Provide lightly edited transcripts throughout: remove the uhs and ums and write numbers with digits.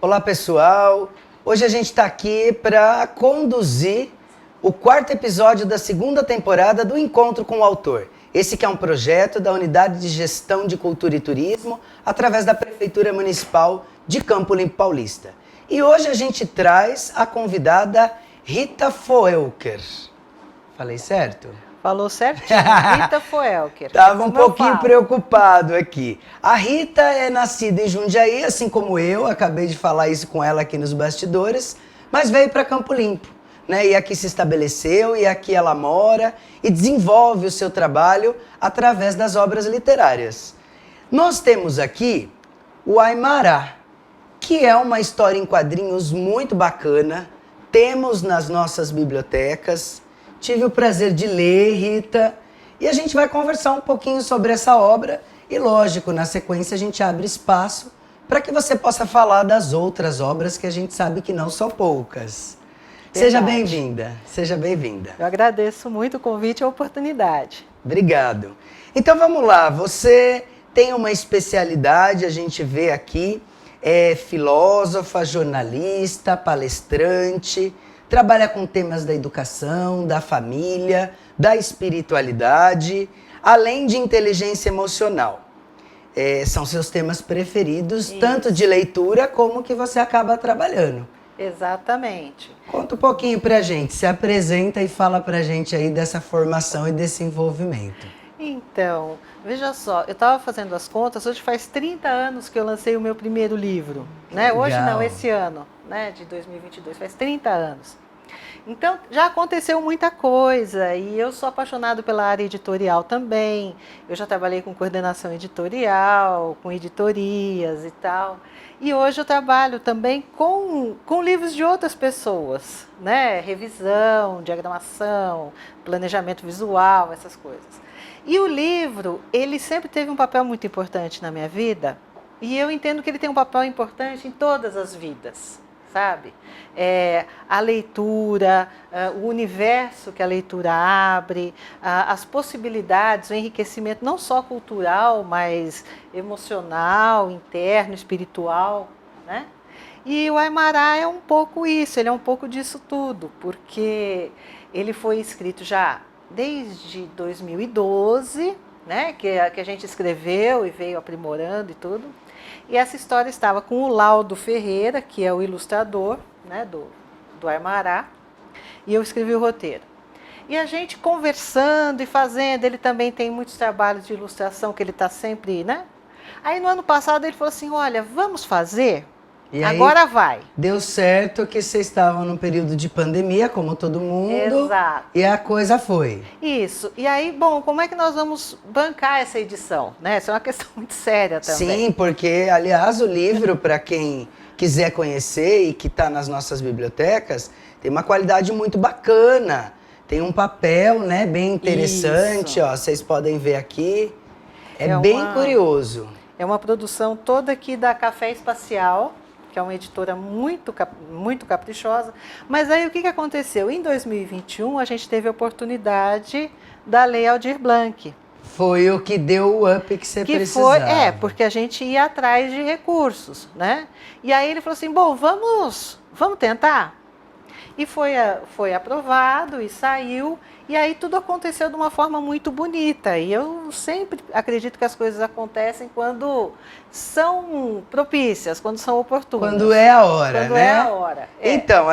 Olá, pessoal. Hoje a gente está aqui para conduzir o quarto episódio da segunda temporada do Encontro com o Autor. Esse que é um projeto da Unidade de Gestão de Cultura e Turismo através da Prefeitura Municipal de Campo Limpo Paulista. E hoje a gente traz a convidada Rita Foelker. Falei certo? Falou certinho, Rita Foelker. Tava um pouquinho preocupado aqui. A Rita é nascida em Jundiaí, assim como eu, acabei de falar isso com ela aqui nos bastidores, mas veio para Campo Limpo, né? E aqui se estabeleceu, e aqui ela mora e desenvolve o seu trabalho através das obras literárias. Nós temos aqui o Aymará, que é uma história em quadrinhos muito bacana, temos nas nossas bibliotecas. Tive o prazer de ler, Rita, e a gente vai conversar um pouquinho sobre essa obra e, lógico, na sequência a gente abre espaço para que você possa falar das outras obras que a gente sabe que não são poucas. Verdade. Seja bem-vinda, seja bem-vinda. Eu agradeço muito o convite e a oportunidade. Obrigado. Então vamos lá, você tem uma especialidade, a gente vê aqui, é filósofa, jornalista, palestrante, trabalha com temas da educação, da família, da espiritualidade, além de inteligência emocional. São seus temas preferidos, isso, tanto de leitura como que você acaba trabalhando. Exatamente. Conta um pouquinho pra gente, se apresenta e fala pra gente aí dessa formação e desse envolvimento. Então, veja só, eu estava fazendo as contas, hoje faz 30 anos que eu lancei o meu primeiro livro, né? Hoje não, esse ano, né, de 2022, faz 30 anos. Então, já aconteceu muita coisa e eu sou apaixonado pela área editorial também. Eu já trabalhei com coordenação editorial, com editorias e tal. E hoje eu trabalho também com livros de outras pessoas, né? Revisão, diagramação, planejamento visual, essas coisas. E o livro, ele sempre teve um papel muito importante na minha vida e eu entendo que ele tem um papel importante em todas as vidas. Sabe? A leitura, o universo que a leitura abre, as possibilidades, o enriquecimento não só cultural, mas emocional, interno, espiritual, né? E o Aymará é um pouco isso, ele é um pouco disso tudo, porque ele foi escrito já desde 2012, né? Que a gente escreveu e veio aprimorando e tudo. E essa história estava com o Laudo Ferreira, que é o ilustrador, né, do Aymará, e eu escrevi o roteiro. E a gente conversando e fazendo, ele também tem muitos trabalhos de ilustração que ele está sempre, né? Aí no ano passado ele falou assim, olha, vamos fazer? E agora vai. Deu certo que vocês estavam num período de pandemia, como todo mundo. Exato. E a coisa foi. Isso. E aí, bom, como é que nós vamos bancar essa edição? Né? Essa é uma questão muito séria também. Sim, porque, aliás, o livro, para quem quiser conhecer e que está nas nossas bibliotecas, tem uma qualidade muito bacana. Tem um papel, né, bem interessante, ó, vocês podem ver aqui. É bem curioso. É uma produção toda aqui da Café Espacial, que é uma editora muito caprichosa. Mas aí o que aconteceu? Em 2021, a gente teve a oportunidade da Lei Aldir Blanc. Foi o que deu o up que você precisava. Porque a gente ia atrás de recursos, né? E aí ele falou assim, bom, vamos tentar? E foi aprovado e saiu. E aí tudo aconteceu de uma forma muito bonita. E eu sempre acredito que as coisas acontecem quando são propícias, quando são oportunas. Quando é a hora, quando né? É a hora. Então,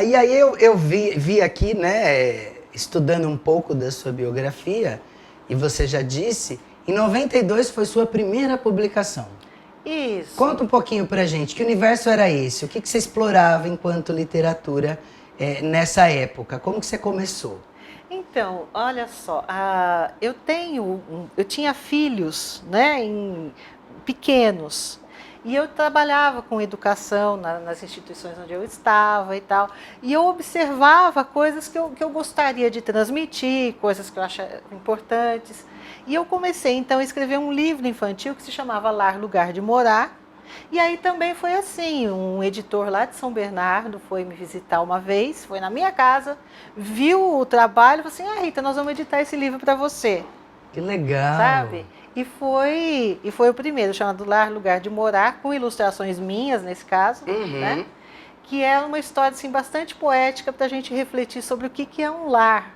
e aí eu vi aqui, né, estudando um pouco da sua biografia, e você já disse, em 92 foi sua primeira publicação. Isso. Conta um pouquinho pra gente, que universo era esse? O que você explorava enquanto literatura nessa época? Como que você começou? Então, olha só, eu tinha filhos, né, pequenos, e eu trabalhava com educação nas instituições onde eu estava e tal, e eu observava coisas que eu gostaria de transmitir, coisas que eu achava importantes, e eu comecei então a escrever um livro infantil que se chamava Lar, Lugar de Morar. E aí também foi assim, um editor lá de São Bernardo foi me visitar uma vez, foi na minha casa, viu o trabalho e falou assim, Rita, nós vamos editar esse livro para você. Que legal! Sabe? foi o primeiro, chamado Lar, Lugar de Morar, com ilustrações minhas, nesse caso, né? Que é uma história assim, bastante poética para a gente refletir sobre o que é um lar,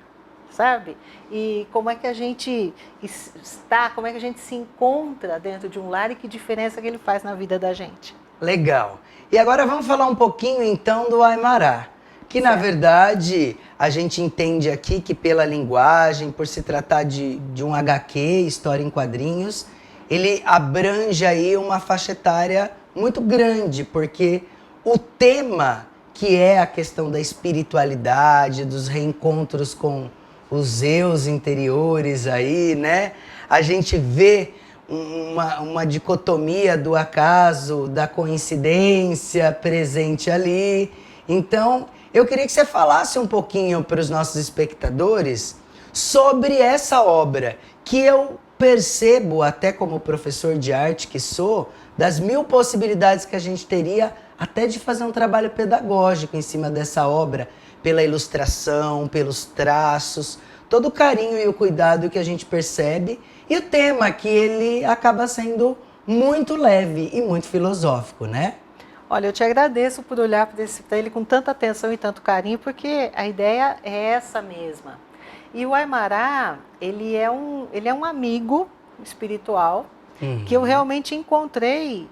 sabe? E como é que a gente está, como é que a gente se encontra dentro de um lar e que diferença que ele faz na vida da gente. Legal. E agora vamos falar um pouquinho então do Aymará, que na verdade a gente entende aqui que pela linguagem, por se tratar de um HQ, história em quadrinhos, ele abrange aí uma faixa etária muito grande, porque o tema que é a questão da espiritualidade, dos reencontros com os eus interiores aí, né? A gente vê uma dicotomia do acaso, da coincidência presente ali. Então, eu queria que você falasse um pouquinho para os nossos espectadores sobre essa obra, que eu percebo, até como professor de arte que sou, das 1000 possibilidades que a gente teria até de fazer um trabalho pedagógico em cima dessa obra, pela ilustração, pelos traços, todo o carinho e o cuidado que a gente percebe, e o tema que ele acaba sendo muito leve e muito filosófico, né? Olha, eu te agradeço por olhar para ele com tanta atenção e tanto carinho, porque a ideia é essa mesma. E o Aymará, ele é um amigo espiritual que eu realmente encontrei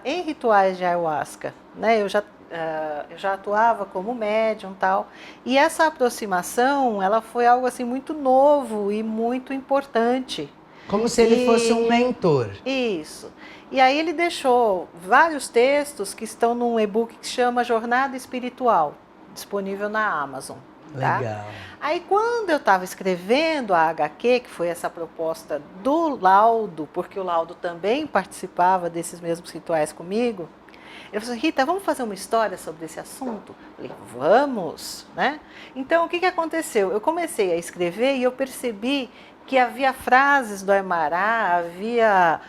em rituais de ayahuasca, né? Eu já atuava como médium e tal, e essa aproximação, ela foi algo assim muito novo e muito importante. Como se ele fosse um mentor. Isso. E aí ele deixou vários textos que estão num e-book que se chama Jornada Espiritual, disponível na Amazon. Tá? Legal. Aí quando eu estava escrevendo a HQ, que foi essa proposta do Laudo, porque o Laudo também participava desses mesmos rituais comigo, ele falou assim, Rita, vamos fazer uma história sobre esse assunto? Eu falei, vamos, né? Então o que aconteceu? Eu comecei a escrever e eu percebi que havia frases do Aymará, havia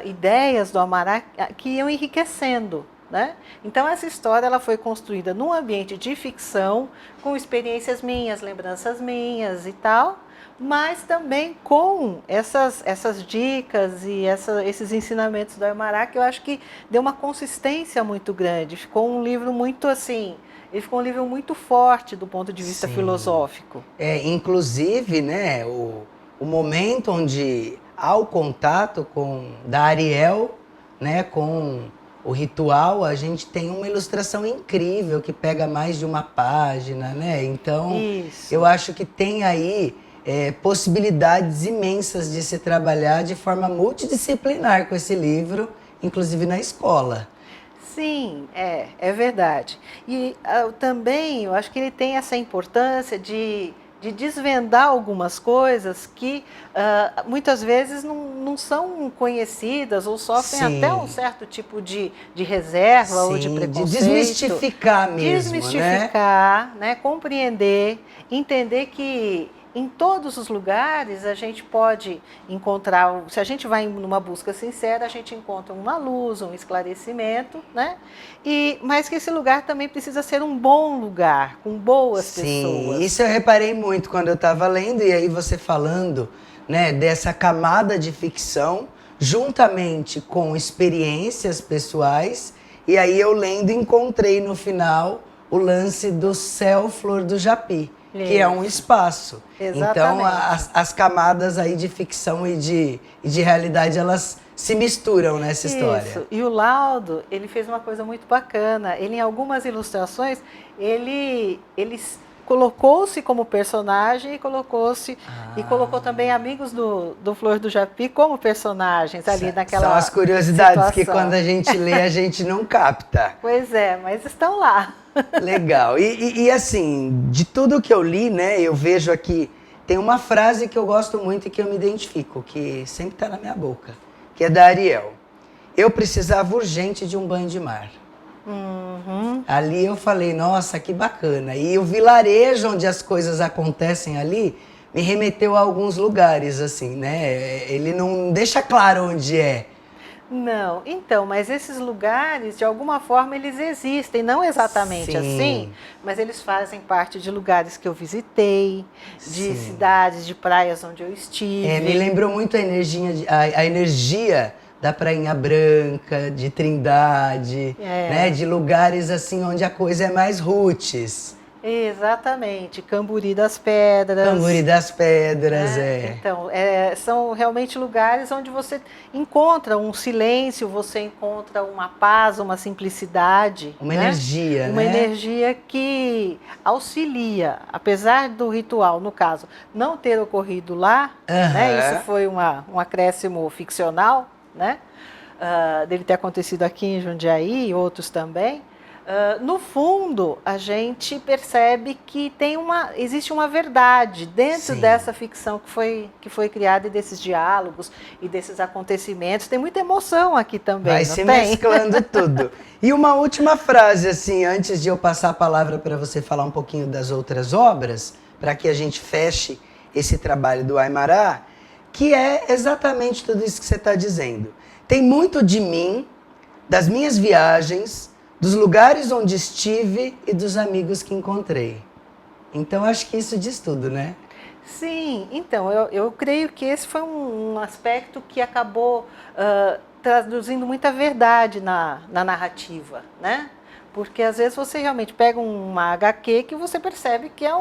ideias do Aymará que iam enriquecendo. Né? Então essa história ela foi construída num ambiente de ficção, com experiências minhas, lembranças minhas e tal, mas também com essas dicas e esses ensinamentos do Aymará, que eu acho que deu uma consistência muito grande. Ficou um livro muito assim, ele ficou um livro muito forte do ponto de vista filosófico. Inclusive, né, o momento onde há o contato da Ariel, né, com o ritual, a gente tem uma ilustração incrível que pega mais de uma página, né? Então, eu acho que tem aí possibilidades imensas de se trabalhar de forma multidisciplinar com esse livro, inclusive na escola. Sim, é verdade. E também eu acho que ele tem essa importância de desvendar algumas coisas que muitas vezes não são conhecidas ou sofrem até um certo tipo de reserva ou de preconceito. De desmistificar mesmo, desmistificar, né? Compreender, entender que em todos os lugares a gente pode encontrar, se a gente vai numa busca sincera, a gente encontra uma luz, um esclarecimento, né? Mas que esse lugar também precisa ser um bom lugar, com boas pessoas. Sim, isso eu reparei muito quando eu estava lendo, e aí você falando, né, dessa camada de ficção, juntamente com experiências pessoais, e aí eu lendo encontrei no final o lance do Céu Flor do Japi. Que é um espaço. Exatamente. Então, as camadas aí de ficção e de realidade, elas se misturam nessa história. Isso. E o Laudo, ele fez uma coisa muito bacana. Ele, em algumas ilustrações, ele colocou-se como personagem e colocou também amigos do Flor do Japi como personagens ali naquela São as curiosidades situação. que quando a gente lê, a gente não capta. Pois é, mas estão lá. Legal. E assim, de tudo que eu li, né, eu vejo aqui, tem uma frase que eu gosto muito e que eu me identifico, que sempre está na minha boca, que é da Ariel. Eu precisava urgente de um banho de mar. Ali eu falei, nossa, que bacana. E o vilarejo onde as coisas acontecem ali me remeteu a alguns lugares, assim, né? Ele não deixa claro onde é. Não, então, mas esses lugares, de alguma forma, eles existem, não exatamente Sim. assim, mas eles fazem parte de lugares que eu visitei, de Sim. cidades, de praias onde eu estive. Me lembrou muito a energia da Prainha Branca, de Trindade, né? De lugares assim onde a coisa é mais roots. Exatamente, Camburi das Pedras. Camburi das Pedras, Então, são realmente lugares onde você encontra um silêncio, você encontra uma paz, uma simplicidade. Uma energia, uma né? energia que auxilia, apesar do ritual, no caso, não ter ocorrido lá, né? Isso foi um acréscimo ficcional, né? Dele ter acontecido aqui em Jundiaí e outros também. No fundo, a gente percebe que existe uma verdade dentro dessa ficção que foi criada, e desses diálogos e desses acontecimentos. Tem muita emoção aqui também, Vai se mesclando tudo. E uma última frase, assim, antes de eu passar a palavra para você falar um pouquinho das outras obras, para que a gente feche esse trabalho do Aymará, que é exatamente tudo isso que você está dizendo. Tem muito de mim, das minhas viagens, dos lugares onde estive e dos amigos que encontrei. Então, acho que isso diz tudo, né? Sim, então, eu creio que esse foi um aspecto que acabou traduzindo muita verdade na narrativa, né? Porque às vezes você realmente pega uma HQ que você percebe que é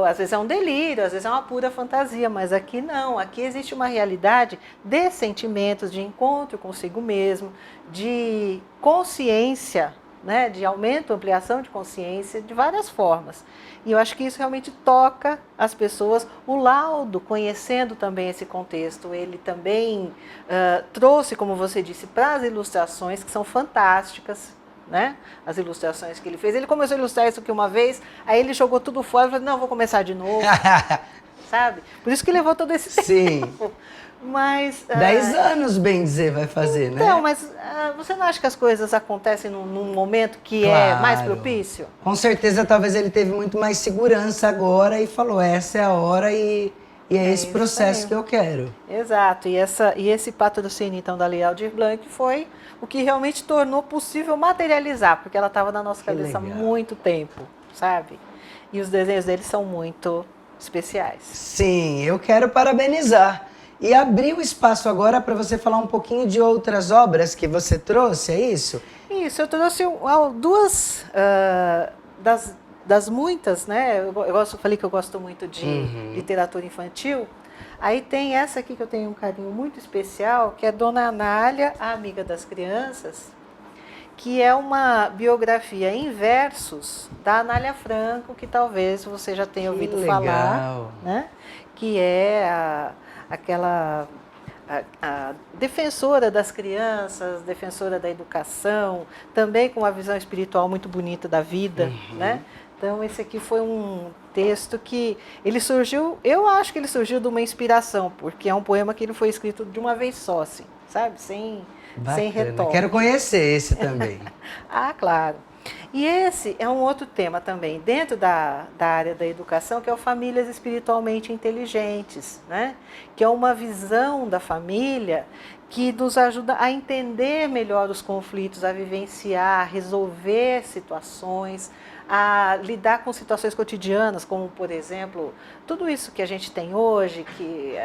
às vezes é um delírio, às vezes é uma pura fantasia, mas aqui não, aqui existe uma realidade de sentimentos, de encontro consigo mesmo, de consciência, né, de aumento, ampliação de consciência, de várias formas. E eu acho que isso realmente toca as pessoas. O Laudo, conhecendo também esse contexto, ele também trouxe, como você disse, para as ilustrações, que são fantásticas, né? As ilustrações que ele fez. Ele começou a ilustrar isso aqui uma vez, aí ele jogou tudo fora e falou, não, vou começar de novo. Sabe? Por isso que levou todo esse tempo. Mas 10 anos, bem dizer, vai fazer, né? Então, mas você não acha que as coisas acontecem num momento que é mais propício? Com certeza, talvez ele teve muito mais segurança agora e falou, essa é a hora e é esse processo que eu quero. Exato, e esse patrocínio então da Lei Aldir Blanc foi o que realmente tornou possível materializar, porque ela estava na nossa cabeça há muito tempo, sabe? E os desenhos dele são muito especiais. Sim, eu quero parabenizar. E abrir o espaço agora para você falar um pouquinho de outras obras que você trouxe, é isso? Isso, eu trouxe duas das muitas, né? Eu falei que eu gosto muito de literatura infantil. Aí tem essa aqui que eu tenho um carinho muito especial, que é Dona Anália, a Amiga das Crianças, que é uma biografia em versos da Anália Franco, que talvez você já tenha ouvido falar, né? Que é aquela a defensora das crianças, defensora da educação, também com uma visão espiritual muito bonita da vida, né? Então, esse aqui foi um texto que ele surgiu, eu acho que ele surgiu de uma inspiração, porque é um poema que ele foi escrito de uma vez só, assim, sabe? Sem retorno. Quero conhecer esse também. Claro. E esse é um outro tema também, dentro da área da educação, que é o Famílias Espiritualmente Inteligentes, né? Que é uma visão da família que nos ajuda a entender melhor os conflitos, a vivenciar, a resolver situações, a lidar com situações cotidianas, como, por exemplo, tudo isso que a gente tem hoje, que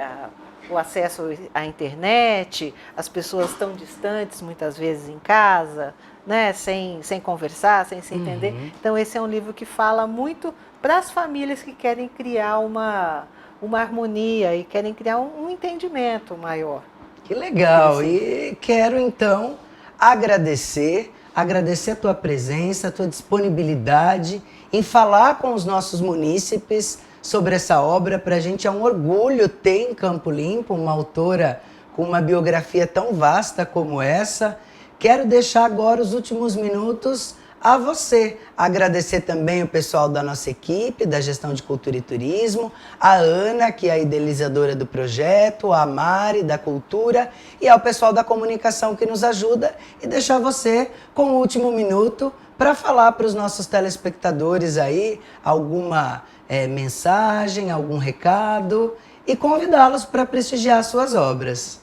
o acesso à internet, as pessoas estão distantes muitas vezes em casa, né, sem conversar, sem se entender. Então, esse é um livro que fala muito para as famílias que querem criar uma harmonia e querem criar um entendimento maior. Que legal! E quero, então, agradecer a tua presença, a tua disponibilidade em falar com os nossos munícipes sobre essa obra. Para a gente é um orgulho ter em Campo Limpo uma autora com uma biografia tão vasta como essa. Quero deixar agora os últimos minutos a você. Agradecer também o pessoal da nossa equipe, da Gestão de Cultura e Turismo, a Ana, que é a idealizadora do projeto, a Mari, da Cultura, e ao pessoal da comunicação que nos ajuda, e deixar você com o último minuto para falar para os nossos telespectadores aí alguma mensagem, algum recado, e convidá-los para prestigiar suas obras.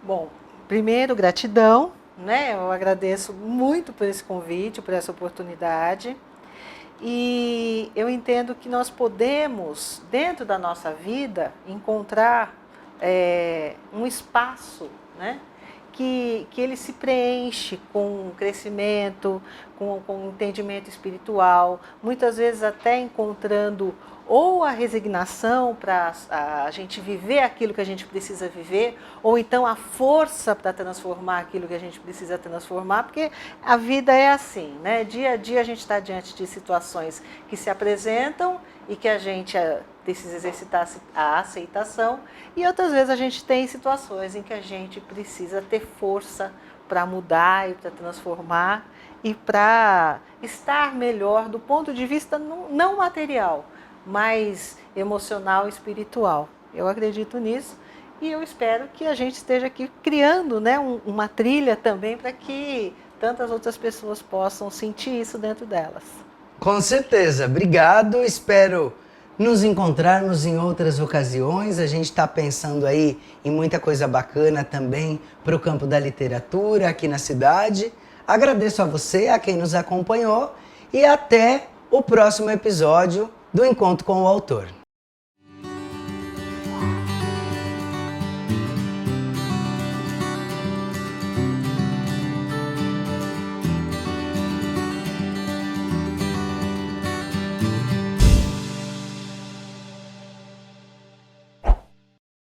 Bom, primeiro, gratidão, né? Eu agradeço muito por esse convite, por essa oportunidade. E eu entendo que nós podemos, dentro da nossa vida, encontrar um espaço, né? Que ele se preenche com crescimento, com entendimento espiritual, muitas vezes até encontrando ou a resignação para a gente viver aquilo que a gente precisa viver, ou então a força para transformar aquilo que a gente precisa transformar, porque a vida é assim, né? Dia a dia a gente está diante de situações que se apresentam e que a gente precisa exercitar a aceitação, e outras vezes a gente tem situações em que a gente precisa ter força para mudar e para transformar e para estar melhor do ponto de vista não material, mas emocional e espiritual. Eu acredito nisso e eu espero que a gente esteja aqui criando, né, uma trilha também para que tantas outras pessoas possam sentir isso dentro delas. Com certeza. Obrigado. Espero nos encontrarmos em outras ocasiões. A gente está pensando aí em muita coisa bacana também para o campo da literatura aqui na cidade. Agradeço a você, a quem nos acompanhou, e até o próximo episódio do Encontro com o Autor.